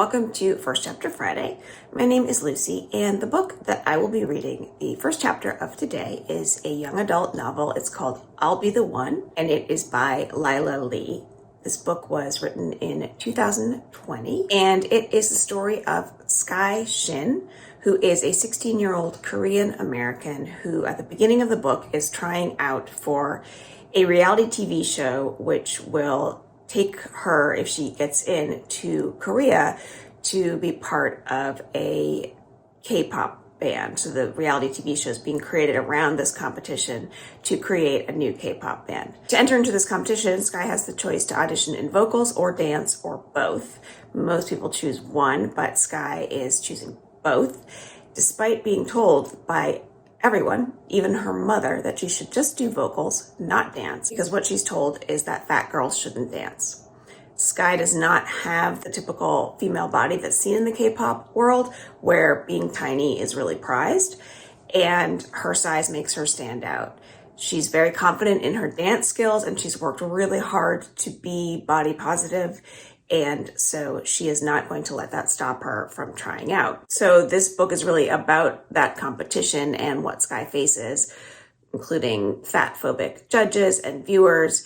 welcome to First Chapter Friday. My name is Lucy, and the book that I will be reading, the first chapter of today, is a young adult novel. It's called I'll Be the One, and it is by Lyla. This book was written in 2020, and it is the story of Sky Shin, who is a 16-year-old Korean American who, at the beginning of the book, is trying out for a reality TV show which will take her, if she gets in, to Korea to be part of a K-pop band. So the reality TV show is being created around this competition to create a new K-pop band. To enter into this competition, Sky has the choice to audition in vocals or dance or both. Most people choose one, but Sky is choosing both, despite being told by everyone, even her mother, that she should just do vocals, not dance, because what she's told is that fat girls shouldn't dance. Sky does not have the typical female body that's seen in the K-pop world, where being tiny is really prized, and her size makes her stand out. She's very confident in her dance skills, and she's worked really hard to be body positive, and so she is not going to let that stop her from trying out. So this book is really about that competition and what Sky faces, including fat-phobic judges and viewers.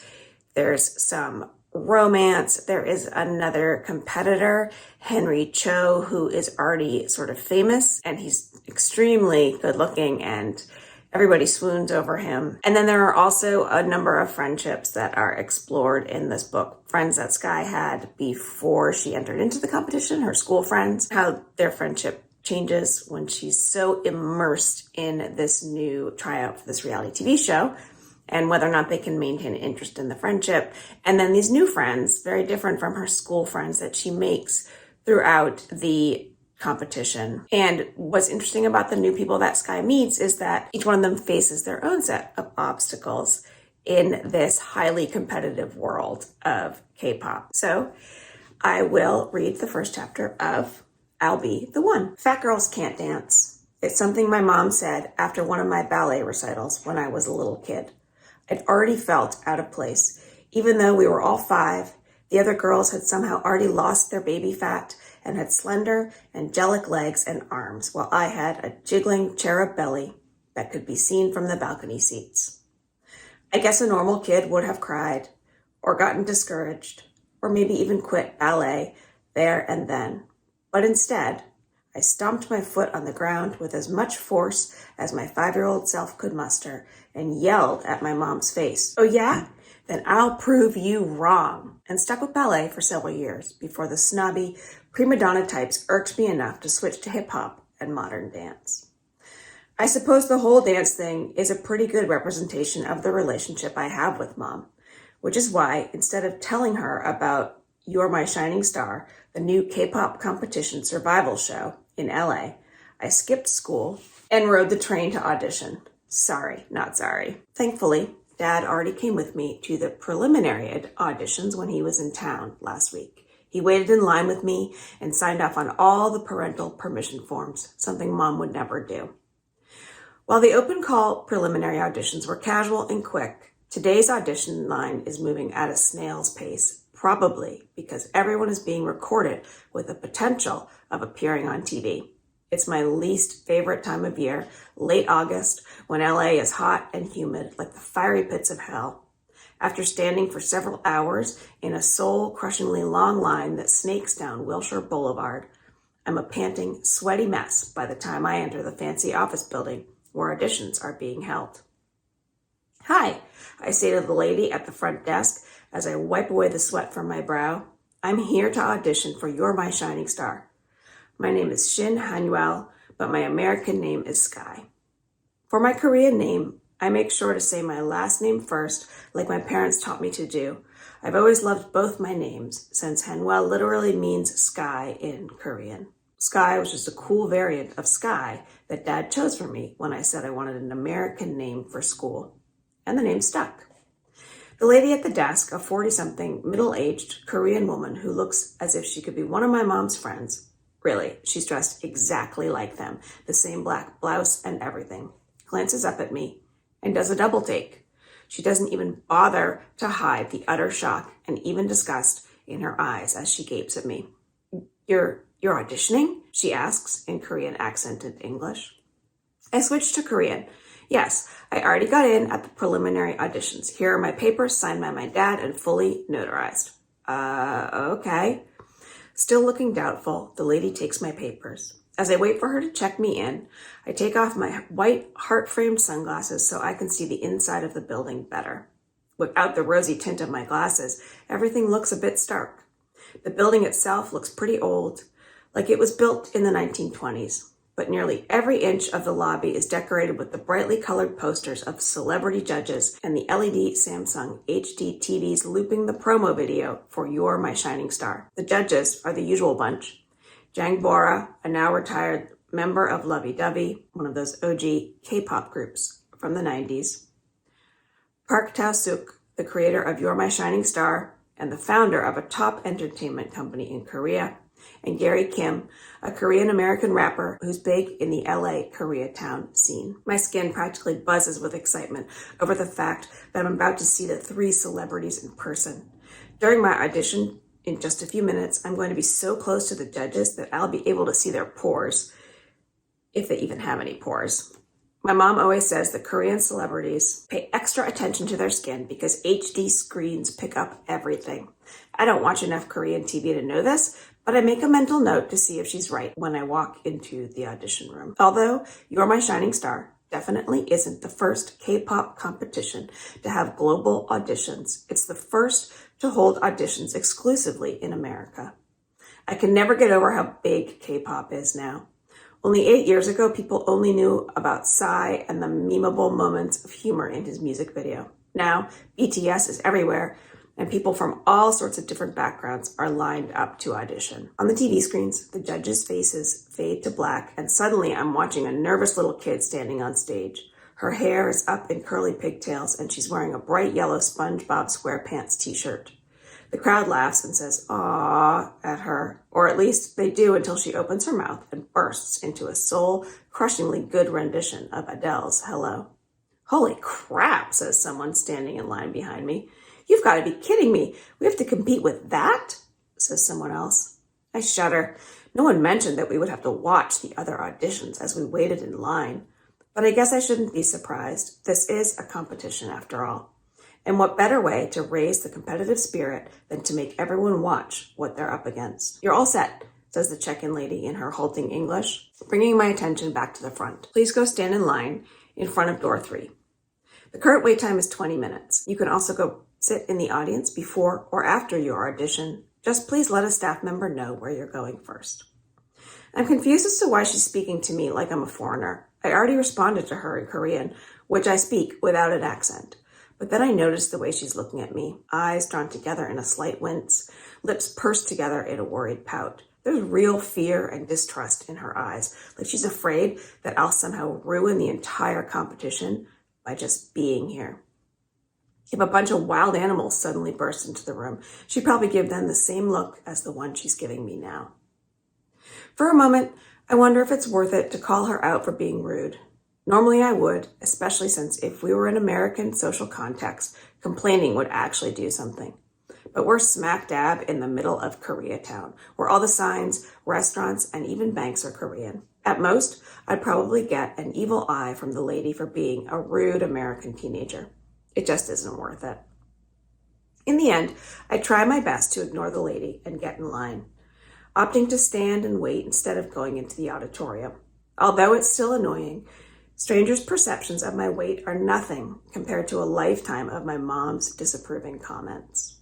There's some romance. There is another competitor, Henry Cho, who is already sort of famous, and he's extremely good looking and everybody swoons over him. And then there are also a number of friendships that are explored in this book. Friends that Sky had before she entered into the competition, her school friends, how their friendship changes when she's so immersed in this new tryout for this reality TV show, and whether or not they can maintain interest in the friendship. And then these new friends, very different from her school friends that she makes throughout the competition. And what's interesting about the new people that Sky meets is that each one of them faces their own set of obstacles in this highly competitive world of K-pop. So I will read the first chapter of I'll Be the One. Fat girls can't dance. It's something my mom said after one of my ballet recitals when I was a little kid. I'd already felt out of place. Even though we were all 5, the other girls had somehow already lost their baby fat and had slender, angelic legs and arms, while I had a jiggling cherub belly that could be seen from the balcony seats. I guess a normal kid would have cried, or gotten discouraged, or maybe even quit ballet there and then. But instead, I stomped my foot on the ground with as much force as my 5-year-old self could muster and yelled at my mom's face, "Oh yeah? Then I'll prove you wrong," and stuck with ballet for several years before the snobby prima donna types irked me enough to switch to hip hop and modern dance. I suppose the whole dance thing is a pretty good representation of the relationship I have with Mom, which is why instead of telling her about You're My Shining Star, the new K-pop competition survival show in LA, I skipped school and rode the train to audition. Sorry, not sorry. Thankfully, Dad already came with me to the preliminary auditions when he was in town last week. He waited in line with me and signed off on all the parental permission forms, something Mom would never do. While the open call preliminary auditions were casual and quick, today's audition line is moving at a snail's pace, probably because everyone is being recorded with the potential of appearing on TV. It's my least favorite time of year, late August, when LA is hot and humid like the fiery pits of hell. After standing for several hours in a soul-crushingly long line that snakes down Wilshire Boulevard, I'm a panting, sweaty mess by the time I enter the fancy office building where auditions are being held. "Hi," I say to the lady at the front desk as I wipe away the sweat from my brow. "I'm here to audition for You're My Shining Star. My name is Shin Hanuel, but my American name is Sky. For my Korean name, I make sure to say my last name first, like my parents taught me to do. I've always loved both my names, since Hanuel literally means sky in Korean. Sky was just a cool variant of Sky that Dad chose for me when I said I wanted an American name for school. And the name stuck." The lady at the desk, a 40-something, middle-aged Korean woman who looks as if she could be one of my mom's friends. Really, she's dressed exactly like them, the same black blouse and everything, glances up at me and does a double take. She doesn't even bother to hide the utter shock and even disgust in her eyes as she gapes at me. You're You're auditioning? She asks in Korean accented English. I switch to Korean. Yes, I already got in at the preliminary auditions. Here are my papers signed by my dad and fully notarized. Okay. Still looking doubtful, the lady takes my papers. As I wait for her to check me in, I take off my white heart-framed sunglasses so I can see the inside of the building better. Without the rosy tint of my glasses, everything looks a bit stark. The building itself looks pretty old, like it was built in the 1920s, but nearly every inch of the lobby is decorated with the brightly colored posters of celebrity judges and the LED Samsung HD TVs looping the promo video for You're My Shining Star. The judges are the usual bunch. Jang Bora, a now retired member of Lovey Dovey, one of those OG K-pop groups from the 90s. Park Tae-suk, the creator of You're My Shining Star and the founder of a top entertainment company in Korea. And Gary Kim, a Korean-American rapper who's big in the LA Koreatown scene. My skin practically buzzes with excitement over the fact that I'm about to see the 3 celebrities in person. During my audition, in just a few minutes, I'm going to be so close to the judges that I'll be able to see their pores, if they even have any pores. My mom always says that Korean celebrities pay extra attention to their skin because HD screens pick up everything. I don't watch enough Korean TV to know this, but I make a mental note to see if she's right when I walk into the audition room. Although You're My Shining Star definitely isn't the first K-pop competition to have global auditions. It's the first to hold auditions exclusively in America. I can never get over how big K-pop is now. Only 8 years ago, people only knew about Psy and the memeable moments of humor in his music video. Now, BTS is everywhere, and people from all sorts of different backgrounds are lined up to audition. On the TV screens, the judges' faces fade to black, and suddenly I'm watching a nervous little kid standing on stage. Her hair is up in curly pigtails, and she's wearing a bright yellow SpongeBob SquarePants t-shirt. The crowd laughs and says, "Aww," at her, or at least they do until she opens her mouth and bursts into a soul-crushingly good rendition of Adele's Hello. "Holy crap," says someone standing in line behind me. "You've got to be kidding me. We have to compete with that?" says someone else. I shudder. No one mentioned that we would have to watch the other auditions as we waited in line. But I guess I shouldn't be surprised. This is a competition after all. And what better way to raise the competitive spirit than to make everyone watch what they're up against? "You're all set," says the check-in lady in her halting English, bringing my attention back to the front. "Please go stand in line in front of door 3. The current wait time is 20 minutes. You can also go sit in the audience before or after your audition. Just please let a staff member know where you're going first." I'm confused as to why she's speaking to me like I'm a foreigner. I already responded to her in Korean, which I speak without an accent. But then I noticed the way she's looking at me, eyes drawn together in a slight wince, lips pursed together in a worried pout. There's real fear and distrust in her eyes, like she's afraid that I'll somehow ruin the entire competition by just being here. If a bunch of wild animals suddenly burst into the room, she'd probably give them the same look as the one she's giving me now. For a moment, I wonder if it's worth it to call her out for being rude. Normally I would, especially since if we were in American social context, complaining would actually do something. But we're smack dab in the middle of Koreatown, where all the signs, restaurants, and even banks are Korean. At most, I'd probably get an evil eye from the lady for being a rude American teenager. It just isn't worth it. In the end, I try my best to ignore the lady and get in line, opting to stand and wait instead of going into the auditorium. Although it's still annoying, strangers' perceptions of my weight are nothing compared to a lifetime of my mom's disapproving comments.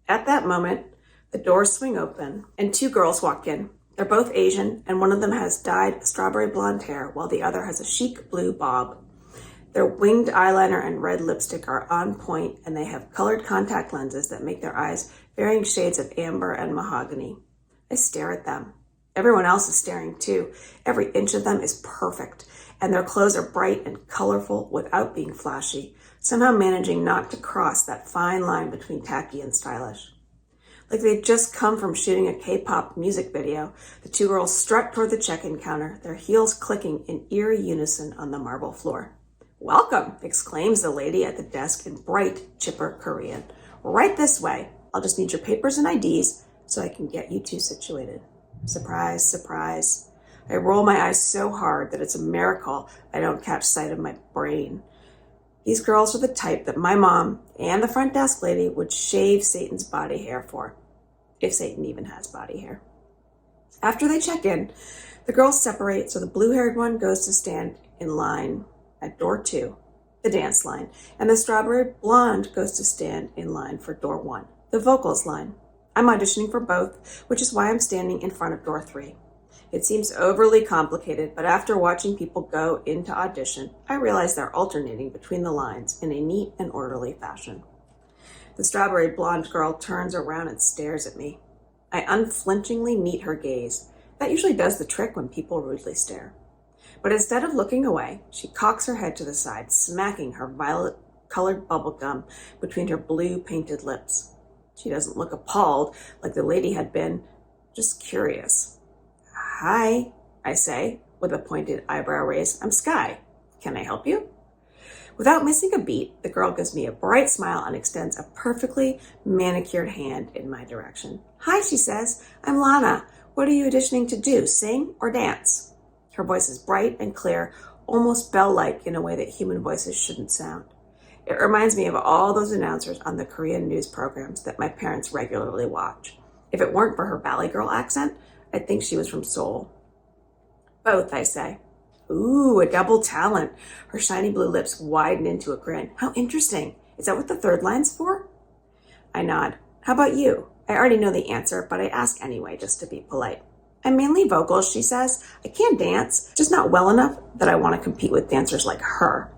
At that moment, the doors swing open and 2 girls walk in. They're both Asian, and one of them has dyed strawberry blonde hair while the other has a chic blue bob. Their winged eyeliner and red lipstick are on point, and they have colored contact lenses that make their eyes varying shades of amber and mahogany. I stare at them. Everyone else is staring too. Every inch of them is perfect, and their clothes are bright and colorful without being flashy, somehow managing not to cross that fine line between tacky and stylish. Like they'd just come from shooting a K-pop music video, the 2 girls strut toward the check-in counter, their heels clicking in eerie unison on the marble floor. "Welcome," exclaims the lady at the desk in bright, chipper Korean. "Right this way. I'll just need your papers and IDs so I can get you 2 situated." Surprise, surprise. I roll my eyes so hard that it's a miracle I don't catch sight of my brain. These girls are the type that my mom and the front desk lady would shave Satan's body hair for, if Satan even has body hair. After they check in, the girls separate so the blue-haired one goes to stand in line at door 2, the dance line, and the strawberry blonde goes to stand in line for door 1, the vocals line. I'm auditioning for both, which is why I'm standing in front of door 3. It seems overly complicated, but after watching people go into audition, I realize they're alternating between the lines in a neat and orderly fashion. The strawberry blonde girl turns around and stares at me. I unflinchingly meet her gaze. That usually does the trick when people rudely stare. But instead of looking away, she cocks her head to the side, smacking her violet-colored bubble gum between her blue-painted lips. She doesn't look appalled like the lady had been, just curious. Hi, I say, with a pointed eyebrow raise. I'm Sky. Can I help you? Without missing a beat, the girl gives me a bright smile and extends a perfectly manicured hand in my direction. Hi, she says. I'm Lana. What are you auditioning to do, sing or dance? Her voice is bright and clear, almost bell-like in a way that human voices shouldn't sound. It reminds me of all those announcers on the Korean news programs that my parents regularly watch. If it weren't for her Valley Girl accent, I'd think she was from Seoul. Both, I say. Ooh, a double talent. Her shiny blue lips widen into a grin. How interesting. Is that what the third line's for? I nod. How about you? I already know the answer, but I ask anyway, just to be polite. I'm mainly vocals, she says. I can dance, just not well enough that I want to compete with dancers like her.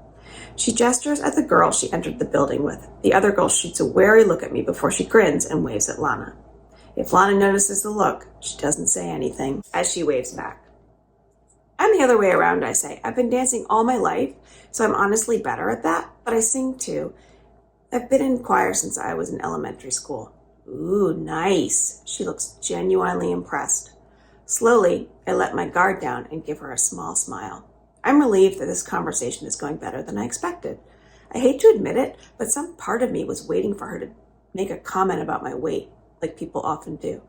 She gestures at the girl she entered the building with. The other girl shoots a wary look at me before she grins and waves at Lana. If Lana notices the look, she doesn't say anything as she waves back. I'm the other way around, I say. I've been dancing all my life, so I'm honestly better at that, but I sing too. I've been in choir since I was in elementary school. Ooh, nice. She looks genuinely impressed. Slowly, I let my guard down and give her a small smile. I'm relieved that this conversation is going better than I expected. I hate to admit it, but some part of me was waiting for her to make a comment about my weight, like people often do.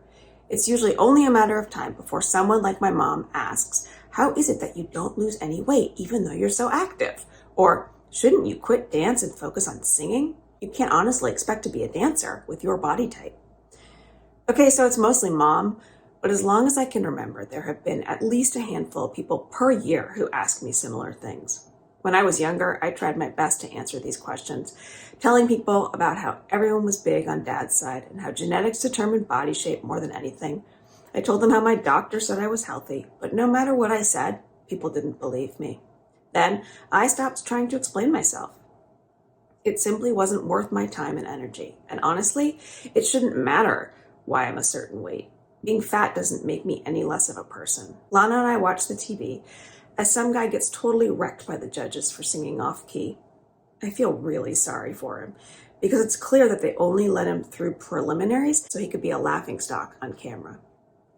It's usually only a matter of time before someone like my mom asks, how is it that you don't lose any weight even though you're so active? Or, shouldn't you quit dance and focus on singing? You can't honestly expect to be a dancer with your body type. Okay, so it's mostly mom, but as long as I can remember, there have been at least a handful of people per year who ask me similar things. When I was younger, I tried my best to answer these questions, telling people about how everyone was big on Dad's side and how genetics determined body shape more than anything. I told them how my doctor said I was healthy, but no matter what I said, people didn't believe me. Then I stopped trying to explain myself. It simply wasn't worth my time and energy. And honestly, it shouldn't matter why I'm a certain weight. Being fat doesn't make me any less of a person. Lana and I watch the TV as some guy gets totally wrecked by the judges for singing off key. I feel really sorry for him because it's clear that they only let him through preliminaries so he could be a laughingstock on camera.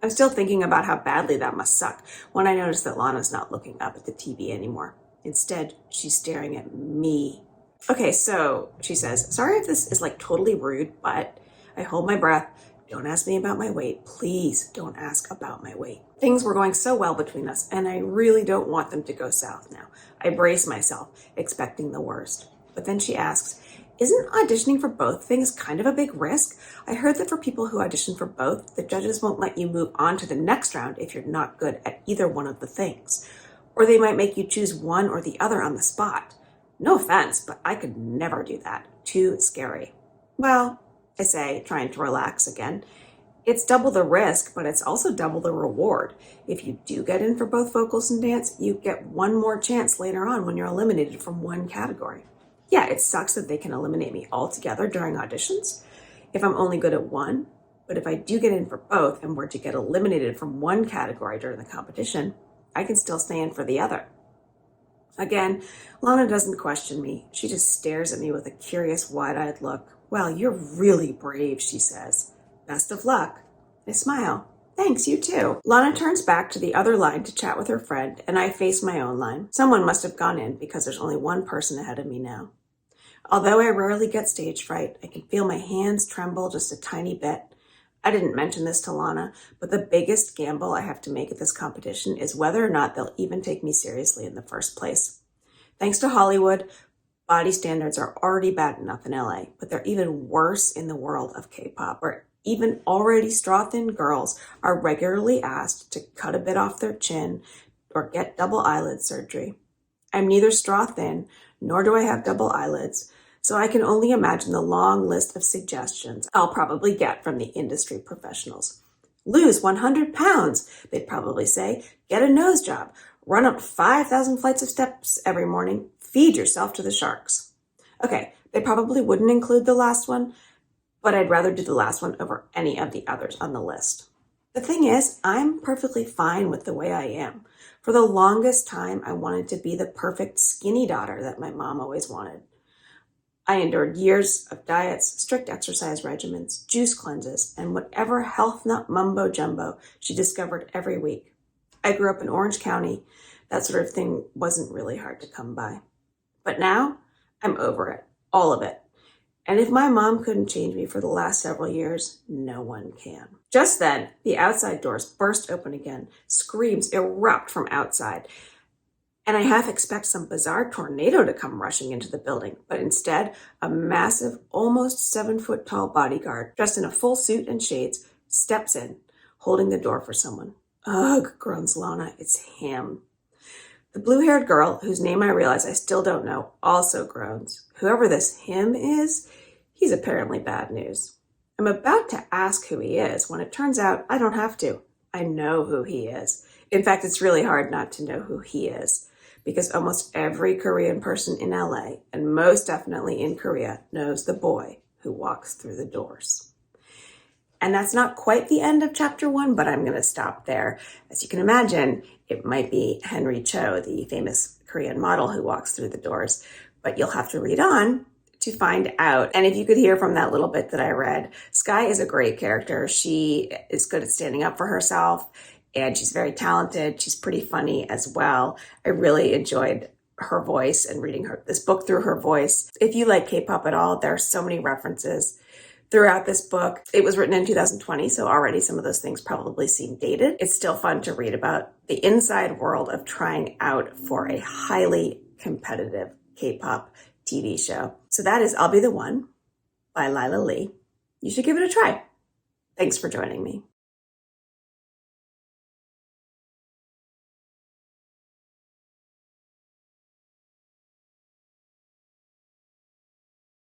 I'm still thinking about how badly that must suck when I notice that Lana's not looking up at the TV anymore. Instead, she's staring at me. Okay, so she says, sorry if this is like totally rude, but I hold my breath. Don't ask me about my weight. Please don't ask about my weight. Things were going so well between us, and I really don't want them to go south now. I brace myself, expecting the worst. But then she asks, isn't auditioning for both things kind of a big risk? I heard that for people who audition for both, the judges won't let you move on to the next round if you're not good at either one of the things. Or they might make you choose one or the other on the spot. No offense, but I could never do that. Too scary. Well, I say, trying to relax again. It's double the risk, but it's also double the reward. If you do get in for both vocals and dance, you get one more chance later on when you're eliminated from one category. Yeah, it sucks that they can eliminate me altogether during auditions if I'm only good at one, but if I do get in for both and were to get eliminated from one category during the competition, I can still stay in for the other. Again, Lana doesn't question me. She just stares at me with a curious, wide-eyed look. Well, you're really brave, she says. Best of luck. I smile. Thanks, you too. Lana turns back to the other line to chat with her friend, and I face my own line. Someone must have gone in because there's only one person ahead of me now. Although I rarely get stage fright, I can feel my hands tremble just a tiny bit. I didn't mention this to Lana, but the biggest gamble I have to make at this competition is whether or not they'll even take me seriously in the first place. Thanks to Hollywood, body standards are already bad enough in LA, but they're even worse in the world of K-pop, where even already straw-thin girls are regularly asked to cut a bit off their chin or get double eyelid surgery. I'm neither straw-thin, nor do I have double eyelids, so I can only imagine the long list of suggestions I'll probably get from the industry professionals. Lose 100 pounds, they'd probably say. Get a nose job. Run up 5,000 flights of steps every morning. Feed yourself to the sharks. Okay, they probably wouldn't include the last one, but I'd rather do the last one over any of the others on the list. The thing is, I'm perfectly fine with the way I am. For the longest time, I wanted to be the perfect skinny daughter that my mom always wanted. I endured years of diets, strict exercise regimens, juice cleanses, and whatever health nut mumbo jumbo she discovered every week. I grew up in Orange County. That sort of thing wasn't really hard to come by. But now, I'm over it, all of it. And if my mom couldn't change me for the last several years, no one can. Just then, the outside doors burst open again. Screams erupt from outside. And I half expect some bizarre tornado to come rushing into the building. But instead, a massive, almost 7-foot-tall bodyguard, dressed in a full suit and shades, steps in, holding the door for someone. Ugh, groans Lana, it's him. The blue-haired girl, whose name I realize I still don't know, also groans. Whoever this him is, he's apparently bad news. I'm about to ask who he is when it turns out I don't have to. I know who he is. In fact, it's really hard not to know who he is because almost every Korean person in LA, and most definitely in Korea, knows the boy who walks through the doors. And that's not quite the end of chapter 1, but I'm going to stop there. As you can imagine, it might be Henry Cho, the famous Korean model who walks through the doors, but you'll have to read on to find out. And if you could hear from that little bit that I read, Sky is a great character. She is good at standing up for herself, and she's very talented. She's pretty funny as well. I really enjoyed her voice and reading this book through her voice. If you like K-pop at all, there are so many references throughout this book. It was written in 2020, so already some of those things probably seem dated. It's still fun to read about the inside world of trying out for a highly competitive K-pop TV show. So that is I'll Be the One by Lyla Lee. You should give it a try. Thanks for joining me.